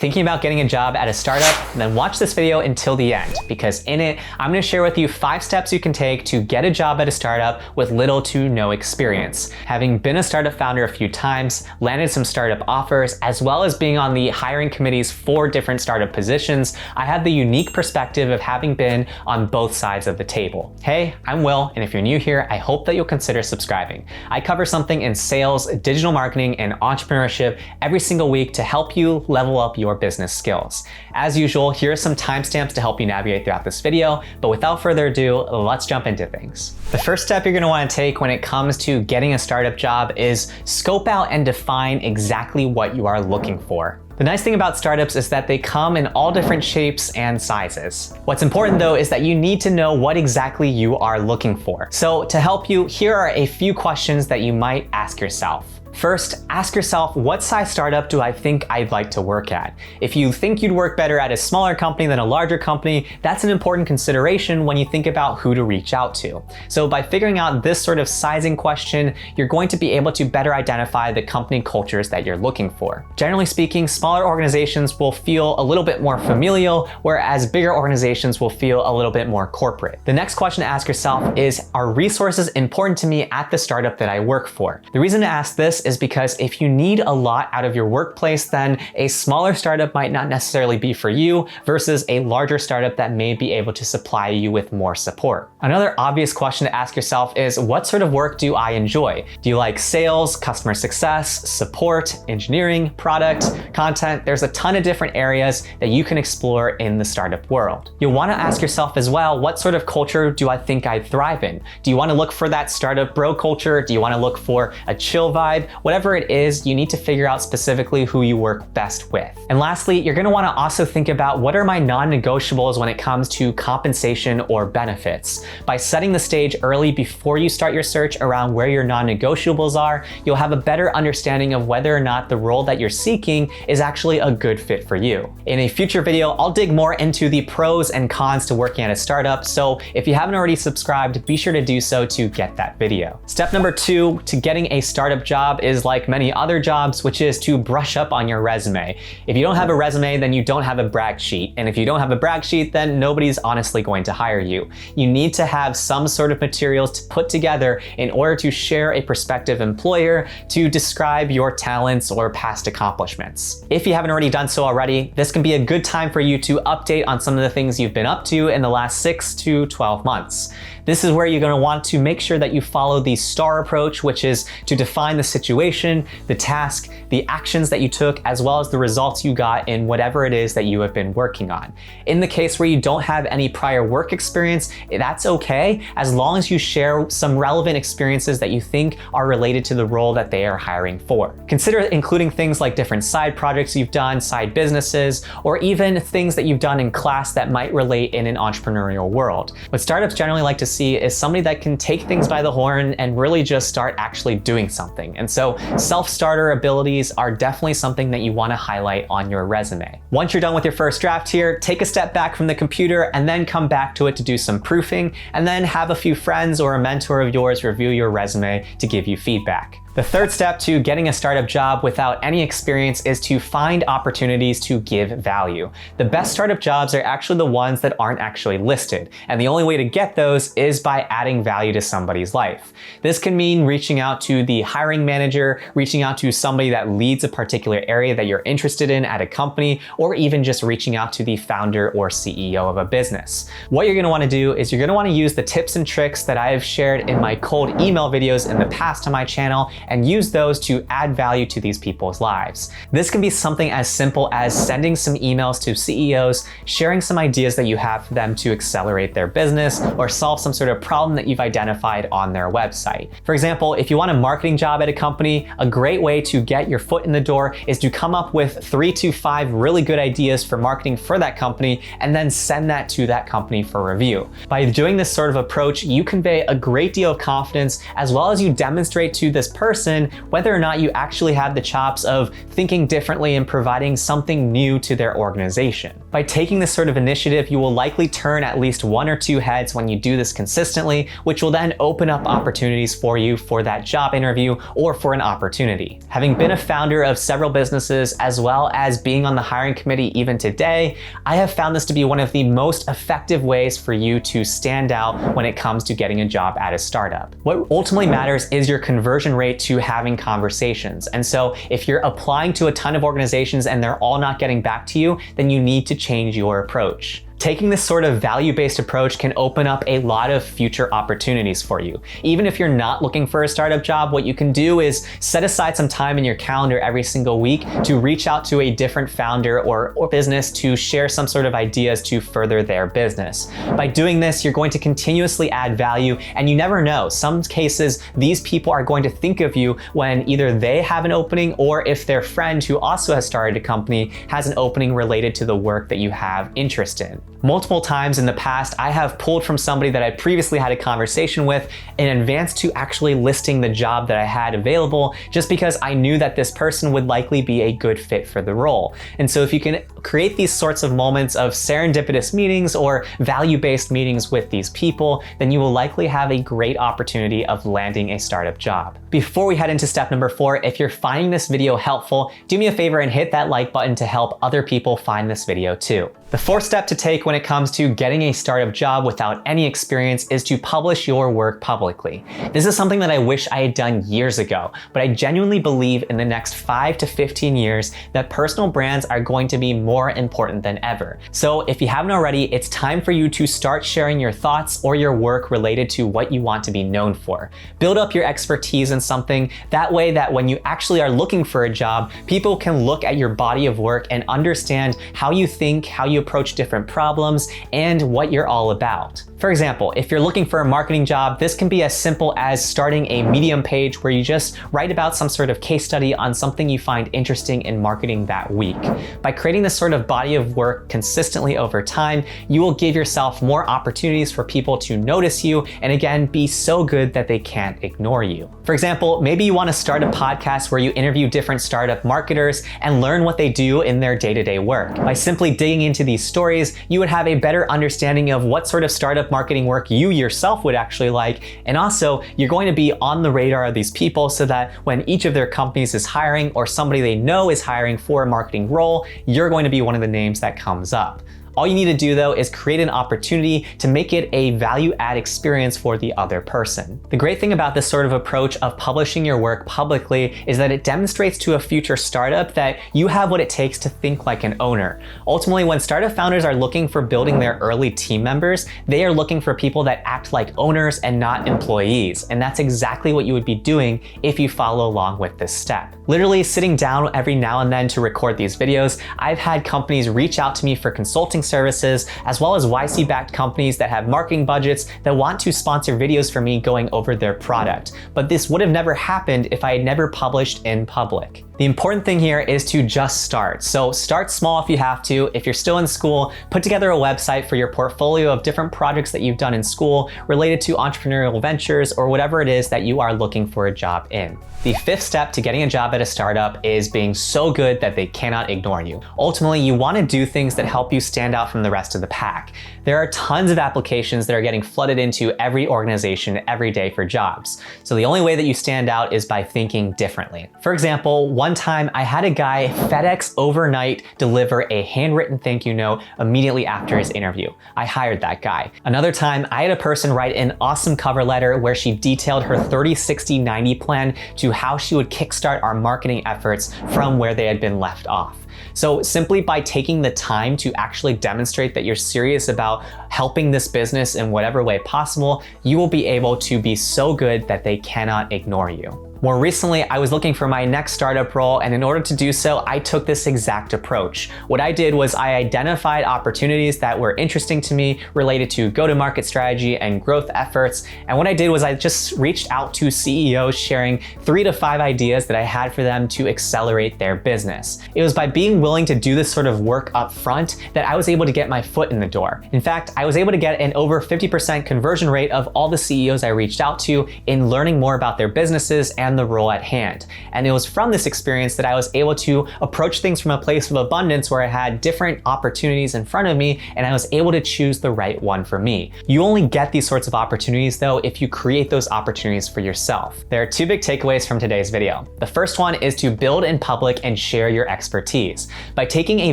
Thinking about getting a job at a startup? Then watch this video until the end, because in it, I'm gonna share with you 5 steps you can take to get a job at a startup with little to no experience. Having been a startup founder a few times, landed some startup offers, as well as being on the hiring committees for different startup positions, I have the unique perspective of having been on both sides of the table. Hey, I'm Will, and if you're new here, I hope that you'll consider subscribing. I cover something in sales, digital marketing, and entrepreneurship every single week to help you level up your business skills. As usual, here are some timestamps to help you navigate throughout this video, but without further ado, let's jump into things. The first step you're gonna wanna take when it comes to getting a startup job is scope out and define exactly what you are looking for. The nice thing about startups is that they come in all different shapes and sizes. What's important though is that you need to know what exactly you are looking for. So to help you, here are a few questions that you might ask yourself. First, ask yourself, what size startup do I think I'd like to work at? If you think you'd work better at a smaller company than a larger company, that's an important consideration when you think about who to reach out to. So by figuring out this sort of sizing question, you're going to be able to better identify the company cultures that you're looking for. Generally speaking, smaller organizations will feel a little bit more familial, whereas bigger organizations will feel a little bit more corporate. The next question to ask yourself is, are resources important to me at the startup that I work for? The reason to ask this is because if you need a lot out of your workplace, then a smaller startup might not necessarily be for you versus a larger startup that may be able to supply you with more support. Another obvious question to ask yourself is, what sort of work do I enjoy? Do you like sales, customer success, support, engineering, product, content? There's a ton of different areas that you can explore in the startup world. You'll want to ask yourself as well, what sort of culture do I think I'd thrive in? Do you want to look for that startup bro culture? Do you want to look for a chill vibe? Whatever it is, you need to figure out specifically who you work best with. And lastly, you're gonna wanna also think about what are my non-negotiables when it comes to compensation or benefits. By setting the stage early before you start your search around where your non-negotiables are, you'll have a better understanding of whether or not the role that you're seeking is actually a good fit for you. In a future video, I'll dig more into the pros and cons to working at a startup, so if you haven't already subscribed, be sure to do so to get that video. Step number 2 to getting a startup job is like many other jobs, which is to brush up on your resume. If you don't have a resume, then you don't have a brag sheet. And if you don't have a brag sheet, then nobody's honestly going to hire you. You need to have some sort of materials to put together in order to share a prospective employer to describe your talents or past accomplishments. If you haven't already done so already, this can be a good time for you to update on some of the things you've been up to in the last 6 to 12 months. This is where you're going to want to make sure that you follow the STAR approach, which is to define the situation, the task, the actions that you took, as well as the results you got in whatever it is that you have been working on. In the case where you don't have any prior work experience, that's okay, as long as you share some relevant experiences that you think are related to the role that they are hiring for. Consider including things like different side projects you've done, side businesses, or even things that you've done in class that might relate in an entrepreneurial world. What startups generally like to see is somebody that can take things by the horn and really just start actually doing something. And so self-starter abilities are definitely something that you want to highlight on your resume. Once you're done with your first draft here, take a step back from the computer and then come back to it to do some proofing, and then have a few friends or a mentor of yours review your resume to give you feedback. The third step to getting a startup job without any experience is to find opportunities to give value. The best startup jobs are actually the ones that aren't actually listed, and the only way to get those is by adding value to somebody's life. This can mean reaching out to the hiring manager, reaching out to somebody that leads a particular area that you're interested in at a company, or even just reaching out to the founder or CEO of a business. What you're gonna wanna do is you're gonna wanna use the tips and tricks that I have shared in my cold email videos in the past on my channel and use those to add value to these people's lives. This can be something as simple as sending some emails to CEOs, sharing some ideas that you have for them to accelerate their business or solve some sort of problem that you've identified on their website. For example, if you want a marketing job at a company, a great way to get your foot in the door is to come up with 3 to 5 really good ideas for marketing for that company and then send that to that company for review. By doing this sort of approach, you convey a great deal of confidence as well as you demonstrate to this person person whether or not you actually have the chops of thinking differently and providing something new to their organization. By taking this sort of initiative, you will likely turn at least 1 or 2 heads when you do this consistently, which will then open up opportunities for you for that job interview or for an opportunity. Having been a founder of several businesses as well as being on the hiring committee even today, I have found this to be one of the most effective ways for you to stand out when it comes to getting a job at a startup. What ultimately matters is your conversion rate to having conversations. And so if you're applying to a ton of organizations and they're all not getting back to you, then you need to change your approach. Taking this sort of value-based approach can open up a lot of future opportunities for you. Even if you're not looking for a startup job, what you can do is set aside some time in your calendar every single week to reach out to a different founder or business to share some sort of ideas to further their business. By doing this, you're going to continuously add value, and you never know. Some cases, these people are going to think of you when either they have an opening or if their friend who also has started a company has an opening related to the work that you have interest in. Multiple times in the past, I have pulled from somebody that I previously had a conversation with in advance to actually listing the job that I had available, just because I knew that this person would likely be a good fit for the role. And so if you can create these sorts of moments of serendipitous meetings or value-based meetings with these people, then you will likely have a great opportunity of landing a startup job. Before we head into step number 4, if you're finding this video helpful, do me a favor and hit that like button to help other people find this video too. The 4th step to take when it comes to getting a startup job without any experience is to publish your work publicly. This is something that I wish I had done years ago, but I genuinely believe in the next 5 to 15 years that personal brands are going to be more important than ever. So if you haven't already, it's time for you to start sharing your thoughts or your work related to what you want to be known for. Build up your expertise in something, that way that when you actually are looking for a job, people can look at your body of work and understand how you think, how you approach different problems, and what you're all about. For example, if you're looking for a marketing job, this can be as simple as starting a Medium page where you just write about some sort of case study on something you find interesting in marketing that week. By creating this sort of body of work consistently over time, you will give yourself more opportunities for people to notice you and again, be so good that they can't ignore you. For example, maybe you want to start a podcast where you interview different startup marketers and learn what they do in their day-to-day work. By simply digging into these stories, you would have a better understanding of what sort of startup marketing work you yourself would actually like, and also you're going to be on the radar of these people so that when each of their companies is hiring or somebody they know is hiring for a marketing role, you're going to be one of the names that comes up. All you need to do though is create an opportunity to make it a value-add experience for the other person. The great thing about this sort of approach of publishing your work publicly is that it demonstrates to a future startup that you have what it takes to think like an owner. Ultimately, when startup founders are looking for building their early team members, they are looking for people that act like owners and not employees. And that's exactly what you would be doing if you follow along with this step. Literally sitting down every now and then to record these videos, I've had companies reach out to me for consulting services, as well as YC-backed companies that have marketing budgets that want to sponsor videos for me going over their product. But this would have never happened if I had never published in public. The important thing here is to just start. So start small if you have to. If you're still in school, put together a website for your portfolio of different projects that you've done in school related to entrepreneurial ventures or whatever it is that you are looking for a job in. The 5th step to getting a job at a startup is being so good that they cannot ignore you. Ultimately, you want to do things that help you stand out from the rest of the pack. There are tons of applications that are getting flooded into every organization every day for jobs. So the only way that you stand out is by thinking differently. For example, one time I had a guy FedEx overnight deliver a handwritten thank you note immediately after his interview. I hired that guy. Another time, I had a person write an awesome cover letter where she detailed her 30-60-90 plan to how she would kickstart our marketing efforts from where they had been left off. So simply by taking the time to actually demonstrate that you're serious about helping this business in whatever way possible, you will be able to be so good that they cannot ignore you. More recently, I was looking for my next startup role, and in order to do so, I took this exact approach. What I did was I identified opportunities that were interesting to me related to go-to-market strategy and growth efforts, and what I did was I just reached out to CEOs sharing 3 to 5 ideas that I had for them to accelerate their business. It was by being willing to do this sort of work up front that I was able to get my foot in the door. In fact, I was able to get an over 50% conversion rate of all the CEOs I reached out to in learning more about their businesses and and the role at hand. And it was from this experience that I was able to approach things from a place of abundance where I had different opportunities in front of me and I was able to choose the right one for me. You only get these sorts of opportunities though if you create those opportunities for yourself. There are two big takeaways from today's video. The first one is to build in public and share your expertise. By taking a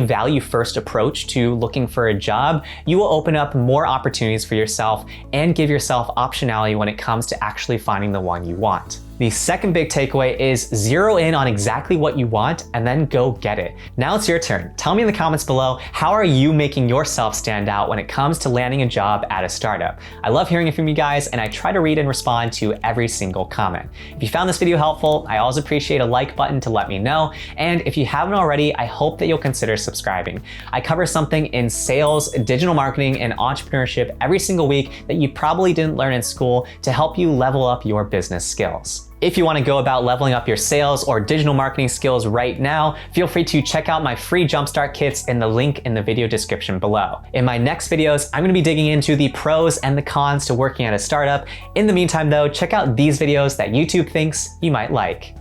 value-first approach to looking for a job, you will open up more opportunities for yourself and give yourself optionality when it comes to actually finding the one you want. The second big takeaway is zero in on exactly what you want and then go get it. Now it's your turn. Tell me in the comments below, how are you making yourself stand out when it comes to landing a job at a startup? I love hearing from you guys and I try to read and respond to every single comment. If you found this video helpful, I always appreciate a like button to let me know. And if you haven't already, I hope that you'll consider subscribing. I cover something in sales, digital marketing, and entrepreneurship every single week that you probably didn't learn in school to help you level up your business skills. If you want to go about leveling up your sales or digital marketing skills right now, feel free to check out my free Jumpstart kits in the link in the video description below. In my next videos, I'm going to be digging into the pros and the cons to working at a startup. In the meantime though, check out these videos that YouTube thinks you might like.